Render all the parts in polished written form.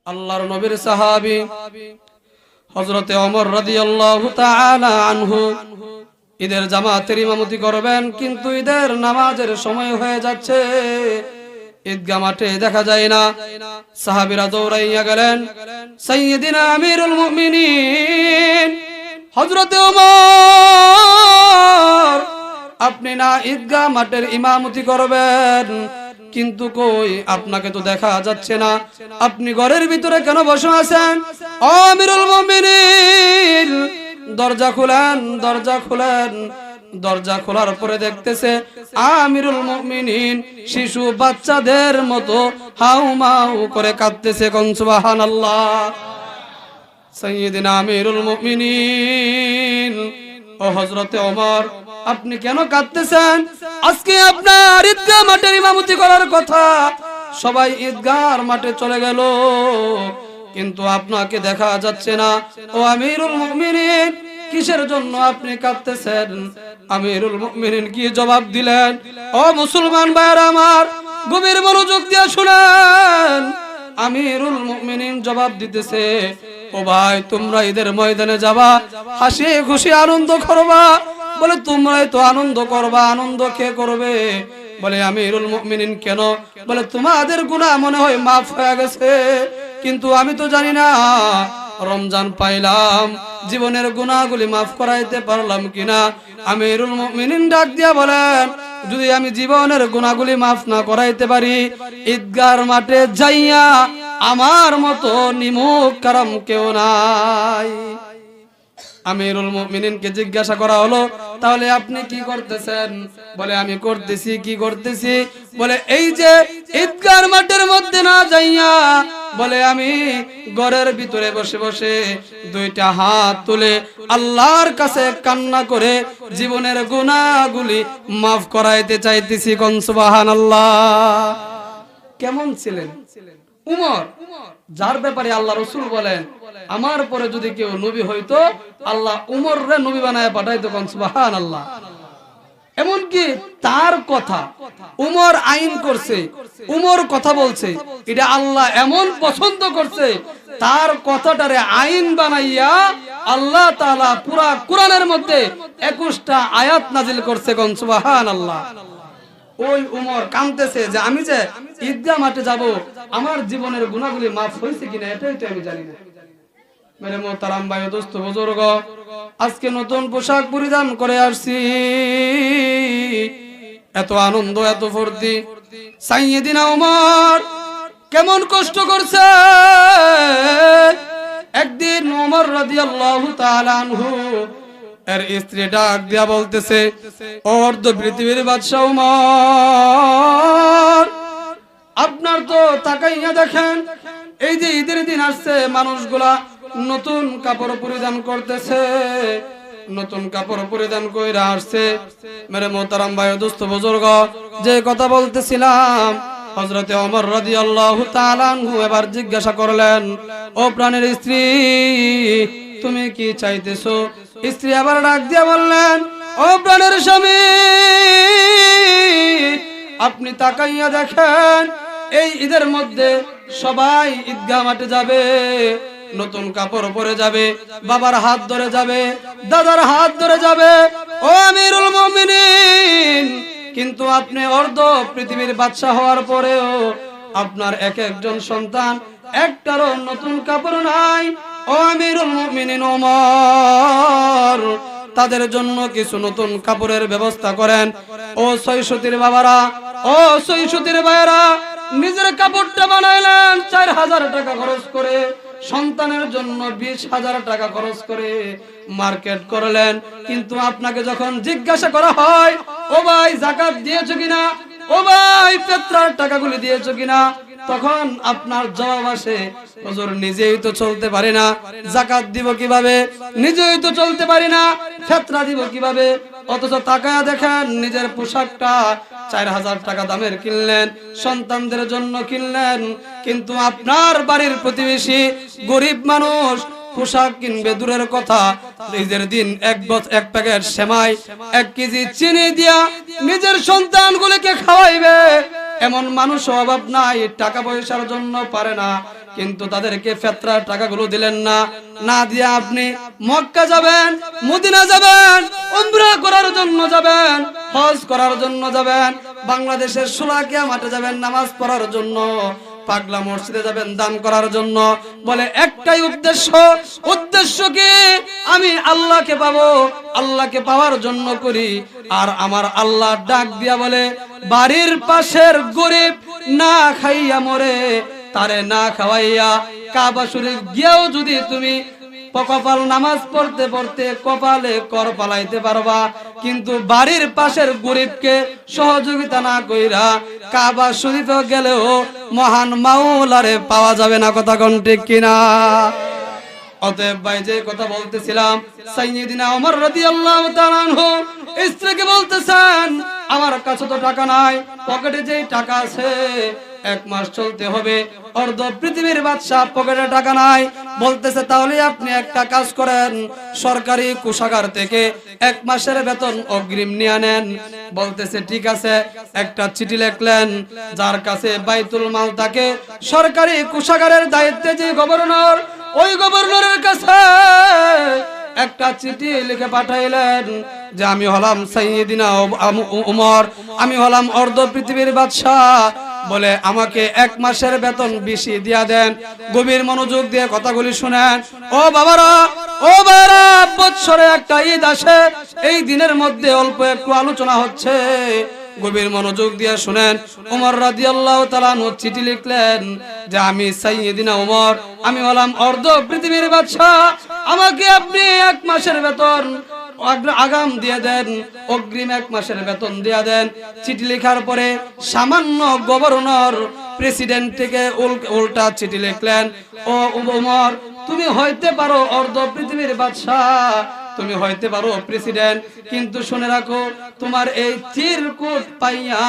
আল্লাহর নবীর সাহাবী হযরতে ওমর রাদিয়াল্লাহু তাআলা আনহু ঈদের জামাতের ইমামতি করবেন, কিন্তু ঈদের নামাজের সময় হয়ে যাচ্ছে, ঈদগাহ মাঠে দেখা যায় না। সাহাবীরা দৌড়াইয়া গেলেন সাইয়্যিদিনা আমিরুল মুমিনিন হযরতে ওমর, আপনি না ঈদগাহ মাঠের ইমামতি করবেন, কিন্তু কই আপনাকে তো দেখা যাচ্ছে না, আপনি ঘরের ভিতরে কেন বসে আছেন? আমিরুল মুমিনিন দরজা খুলেন, দরজা খুলেন। দরজা খোলার পরে দেখতেছে আমিরুল মুমিনিন শিশু বাচ্চাদের মতো হাউমাউ করে কাঁদতেছে। কোন সুবহানাল্লাহ। সাইয়্যিদিনা আমিরুল মুমিনিন ও হযরতে ওমর, আপনি কেন কাঁদতেছেন? আজকে আপনার ঈদগাহ মাঠের ইমামতি করার কথা, সবাই ঈদগাহর মাঠে চলে গেল, কিন্তু আপনাকে দেখা যাচ্ছে না। ও আমিরুল মুমিনিন, কিসের জন্য আপনি কাঁদতেছেন? আমিরুল মুমিনিন কি জবাব দিলেন? ও মুসলমান ভাইরা আমার, গভীর মনোযোগ দিয়ে শুনেন। আমিরুল মুমিনিন জবাব দিতেছে, ও ভাই, তোমরা ঈদের ময়দানে যাবা, হাসি খুশি আনন্দ করবা। বলে তোমরাই তো আনন্দ করবা, আনন্দ কে করবে? বলে আমিরুল মুমিনিন কেন? বলে তোমাদের গুনাহ মনে হয় মাফ হয়ে গেছে, কিন্তু আমি তো জানি না রমজান পাইলাম, জীবনের গুনাহগুলি মাফ করাইতে পারলাম কিনা। আমিরুল মুমিনিন ডাক দিয়া বলেন, যদি আমি জীবনের গুনাহগুলি মাফ না করাইতে পারি, ঈদগাহর মাঠে যাইয়া আমার মতো নিমুখ কারাম কেউ নাই। আমিরুল মুমিনিনকে জিজ্ঞাসা করা হলো, তাহলে আপনি কি করতেছেন? বলে আমি করতেছি, কি করতেছি? বলে এই যে ঈদগাহর মাঠের মধ্যে না যাইয়া, বলে আমি ঘরের ভিতরে বসে বসে দুইটা হাত তুলে আল্লাহর কাছে কান্না করে জীবনের গুনাহগুলি মাফ করাইতে চাইতেছি। কোন সুবহানাল্লাহ। কেমন ছিলেন উমর, যার ব্যাপারে আল্লাহ রাসূল বলেন, আমার পরে যদি কেউ নবী হইতো আল্লাহ উমররে নবী বানায় পাঠাইতো। কোন সুবহানাল্লাহ। এমনকি তার কথা, উমর আইন করছে, উমর কথা বলছে, এটা আল্লাহ এমন পছন্দ করছে, তার কথাটারে আইন বানাইয়া আল্লাহ তাআলা পুরা কোরআনের মধ্যে 21টা আয়াত নাজিল করছে। কোন সুবহানাল্লাহ। ওই উমর কাঁদতেছে যে আমি যে ঈদগাহ মাঠে যাব, আমার জীবনের গুনাহগুলি মাফ হয়েছে কিনা এটাই তো আমি জানি না। মেরে মোহতারাম ভাই, দোস্ত, বুজুর্গ, আজকে নতুন পোশাক পরিধান করে আসছি, এত আনন্দ, এত ফুর্তি। সাইয়্যিদিনা ওমর কেমন কষ্ট করছে। একদিন ওমর রাদিয়াল্লাহু তাআলা আনহু এর স্ত্রী ডাক দিয়া বলতেছে, অর্ধ পৃথিবীর বাদশা ওমর, আপনার তো তাকাইয়া দেখেন, এই যে ঈদের দিন আসছে, মানুষগুলা নতুন কাপড় পরিধান করতেছে, নতুন কাপড় পরিধান কইরা আসছে। মেরে মোহতারাম ভাই, দোস্ত, বুজুর্গ, যে কথা বলতেছিলাম, হযরতে ওমর রাদিয়াল্লাহু তাআলা আনহু এবার জিজ্ঞাসা করলেন, ও প্রাণের স্ত্রী, তুমি কি চাইতেছো? স্ত্রী আবার ডাক দিয়া বললেন, ও প্রাণের স্বামী, আপনি তাকাইয়া দেখেন, এই ঈদের মধ্যে সবাই ঈদগাহ মাঠে যাবে, নতুন কাপড় পরে যাবে, বাবার হাত ধরে যাবে, দাদার হাত ধরে যাবে। ও আমিরুল মুমিনিন, কিন্তু আপনি অর্ধ পৃথিবীর বাদশা হওয়ার পরেও আপনার এক একজন সন্তান একটারও নতুন কাপড় নাই। ও আমিরুল মুমিনিন ওমর, তাদের জন্য কিছু নতুন কাপড়ের ব্যবস্থা করেন। ও সৈশতির বাবারা, ও সৈশতির ভাইয়েরা, নিজের কাপড়টা বানাইলেন 4000 টাকা খরচ করে, সন্তানের জন্য 20,000 টাকা খরচ করে মার্কেট করলেন। কিন্তু আপনাকে যখন জিজ্ঞাসা করা হয়, ও ভাই যাকাত দিয়েছো কিনা, ও ভাই ফিতরার টাকাগুলি দিয়েছো কিনা, তখন আপনার জবাব আসে, হুজুর নিজেই তো চলতে পারি না, যাকাত দিব কিভাবে? নিজেই তো চলতে পারি না, ফিতরা দিব কিভাবে? অথচ তাকায়া দেখেন, নিজের পোশাকটা 4000 টাকা দামের কিনলেন, সন্তানদের জন্য কিনলেন, কিন্তু আপনার বাড়ির প্রতিবেশী গরিব মানুষ পোশাক কিনবে দূরের কথা, ঈদের দিন এক প্যাকেট সেমাই, 1 কেজি চিনি দিয়া নিজের সন্তানগুলোকে খাওয়াইবে, এমন মানুষ অভাব নাই, টাকা পয়সার জন্য পারে না, কিন্তু তাদেরকে ফিতরার টাকাগুলো দিলেন না। না দিয়ে আপনি মক্কা যাবেন, মদিনা যাবেন, উমরা করার জন্য যাবেন, হজ করার জন্য যাবেন, বাংলাদেশের শোলাকিয়া মাঠে যাবেন নামাজ পড়ার জন্য, পাগলা মসজিদে যাবেন দান করার জন্য। বলে একটাই উদ্দেশ্য কি? আমি আল্লাহকে পাবো, আল্লাহকে পাওয়ার জন্য করি। আর আমার আল্লাহ ডাক দিয়া বলে, বাড়ির পাশের গরিব না খাইয়া মরে, তারে না খাওয়াইয়া কাবা শরীফ গিয়েও যদি তুমি কপাল নামাজ পড়তে পড়তে কপালে কর পালাইতে পারবা, কিন্তু বাড়ির পাশের গরিবকে সহযোগিতা না কইরা কাবা শরীফে গেলেও মহান মাওলারে পাওয়া যাবে না। কথা কোন ঠিক কিনা? অতএব ভাই যে কথা বলতেছিলাম, সাইয়্যিদিনা ওমর রাদিয়াল্লাহু তাআলা আনহু স্ত্রীকে বলতেছেন, আমার কাছে তো টাকা নাই, পকেটে যেই টাকা আছে 1 মাস চলতে হবে। অর্ধ পৃথিবীর বাদশা পকেটে টাকা নাই। বলতেছে তাহলে আপনি একটা কাজ করেন, সরকারি কোষাগার থেকে 1 মাসের বেতন অগ্রিম নিয়ে নেন। বলতেছে ঠিক আছে। একটা চিঠি লিখলেন, যার কাছে বাইতুল মাল থাকে, সরকারি কোষাগারের দায়িত্বে যে গভর্নর, ওই গভর্নরের কাছে একটা চিঠি লিখে পাঠাইলেন যে আমি হলাম সাইয়্যিদিনা ওমর, আমি হলাম অর্ধ পৃথিবীর বাদশা, বলে আমাকে 1 মাসের বেতন বেশি দিয়া দেন। গভীর মনোযোগ দিয়ে কথাগুলি শুনেন ও বাবারা, ও বাবারা, বৎসরে একটা ঈদ আসে, এই দিনের মধ্যে অল্প একটু আলোচনা হচ্ছে, গভীর মনোযোগ দিয়ে শুনেন। ওমর রাদিয়াল্লাহু তাআলা আনহু চিঠি লিখলেন যে আমি সাইয়্যিদিনা ওমর, আমি হলাম অর্ধ পৃথিবীর বাদশা, আমাকে আপনি 1 মাসের বেতন আগাম দিয়ে দেন, অগ্রিম 1 মাসের বেতন দিয়ে দেন। চিঠি লেখার পরে সামান্য গভর্নর প্রেসিডেন্ট থেকে উল্টা চিঠি লিখলেন, ও ওমর, তুমি হইতে পারো অর্ধ পৃথিবীর বাদশা, তুমি হইতে পারো প্রেসিডেন্ট, কিন্তু শুনে রাখো, তোমার এই চিরকুট পাইয়া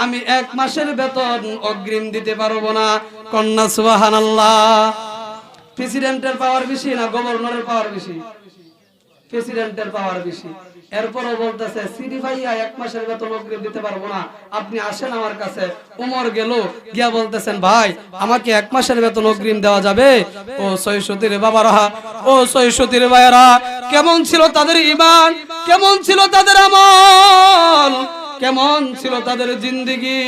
আমি 1 মাসের বেতন অগ্রিম দিতে পারবো না। কন্যা সুবহানাল্লাহ। প্রেসিডেন্টের পাওয়ার বেশি না গভর্নরের পাওয়ার বেশি? প্রেসিডেন্টের পাওয়ার বেশি। এরপরও বলতেছে সিডি ভাইয়া 1 মাসের বেতন অগ্রিম দিতে পারবো না, আপনি আসেন আমার কাছে। ওমর গেল, গিয়া বলতেছেন ভাই আমাকে 1 মাসের বেতন অগ্রিম দেওয়া যাবে? ও সৈয়দীর বাবারা, ও সৈয়দীর ভাইয়েরা, কেমন ছিল তাদের ঈমান, কেমন ছিল তাদের আমল, কেমন ছিল তাদের জিন্দেগি।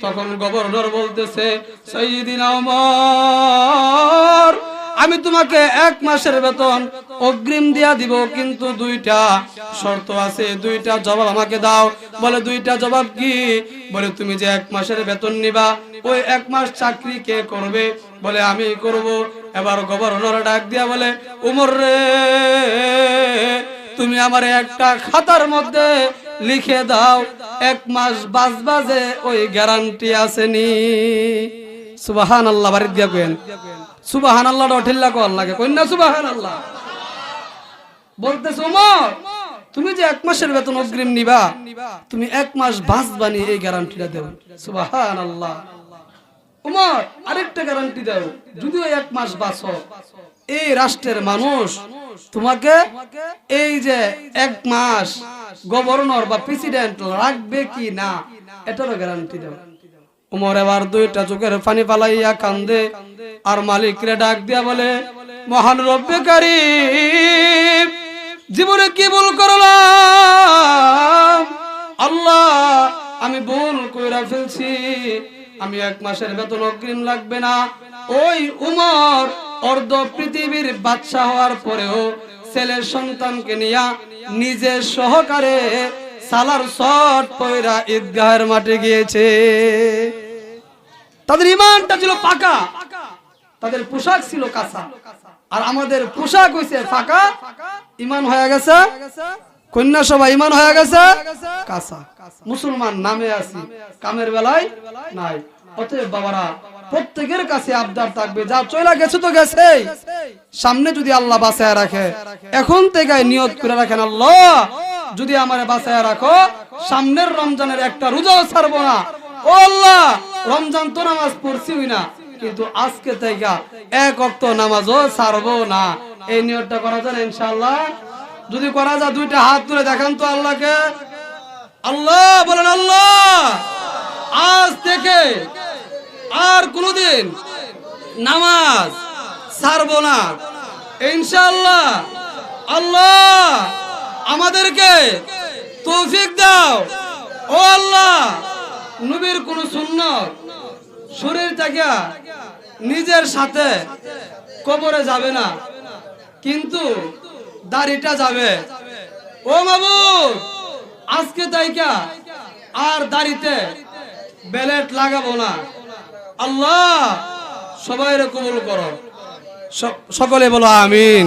তখন গভর্নর বলতেছে, সাইয়্যিদিনা ওমর, আমি তোমাকে 1 মাসের বেতন অগ্রিম দিয়া দিব, কিন্তু 2টা শর্ত আছে, 2টা জবাব আমাকে দাও। বলে 2টা জবাব কি? বলে তুমি যে 1 মাসের বেতন নিবা, ওই 1 মাস চাকরি কে করবে? বলে আমি করব। এবার গভর্নর ডাক দিয়া বলে, ওমর রে, তুমি আমার একটা খাতার মধ্যে লিখে দাও, 1 মাস বাজে ওই গ্যারান্টি আসেনি। সুবহানাল্লাহ। বাড়ি দিয়া কইেন সুবহানাল্লাহ, ডঠিল্লা কল লাগে, কই না সুবহানাল্লাহ। বলতেছে ওমর, তুমি যে 1 মাসের বেতন অগ্রিম নিবা, তুমি 1 মাস বাঁচবানি, এই গ্যারান্টিটা দাও। সুবহানাল্লাহ। ওমর আরেকটা গ্যারান্টি দাও, যদি ওই 1 মাস বাঁচো, এই রাষ্ট্রের মানুষ তোমাকে এই যে 1 মাস গভর্নর বা প্রেসিডেন্ট রাখবে কি না, এটারও গ্যারান্টি দাও। ওমর এবার 2টা চোখের পানি পালাইয়া কান্দে, আর মালিকরে ডাক দিয়া বলে, মহান রব্বে কারীম, জীবনে কি ভুল করলাম আল্লাহ, আমি ভুল কইরা ফেলছি, আমি 1 মাসের বেতন অগ্রিম লাগবে না। ওই উমর অর্ধ পৃথিবীর বাদশা হওয়ার পরেও ছেলের সন্তানকে নিয়া নিজে সহকারে সালার শট পয়রা ঈদগাহের মাঠে গিয়েছে। তাদের ঈমানটা ছিল পাকা, তাদের পোশাক ছিল কাঁচা, আর আমাদের পোশাক হইছে ফাঁকা, ঈমান হয়ে গেছে কন্যা সবাই, ঈমান হয়ে গেছে কাঁচা। মুসলমান নামে আছি, কামের বেলায় নাই। অতএব বাবারা, প্রত্যেকের কাছে আবদার থাকবে, যা চলে গেছে তো গেছে, সামনে যদি আল্লাহ বাঁচায় রাখে, এখন থেকে নিয়ত করে রাখেন, আল্লাহ যদি আমারে বাঁচায় রাখো, সামনের রমজানের একটা রোজাও ছাড়বো না। ও আল্লাহ, রমজান তো নামাজ পড়ছি না, কিন্তু আজকে থেকে 1 ওয়াক্ত নামাজও ছাড়বো না। এই নিয়তটা করা যায় ইনশাআল্লাহ? যদি করা যায় 2টা হাত তুলে দেখান তো আল্লাহকে। আল্লাহ বলেন, আল্লাহ আজ থেকে আর কোনদিন নামাজ ছাড়বো না ইনশাআল্লাহ। আল্লাহ আমাদেরকে তৌফিক দাও। ও আল্লাহ, নবীর কোন সুন্নত শরীর থেকে নিজের সাথে কবরে যাবে না, কিন্তু দাড়িটা যাবে। ও মাবুদ, আজকে তাইকা আর দাড়িতে বেলেট লাগাবো না। আল্লাহ সবাইরে কবুল করো। সকলে বলো আমিন।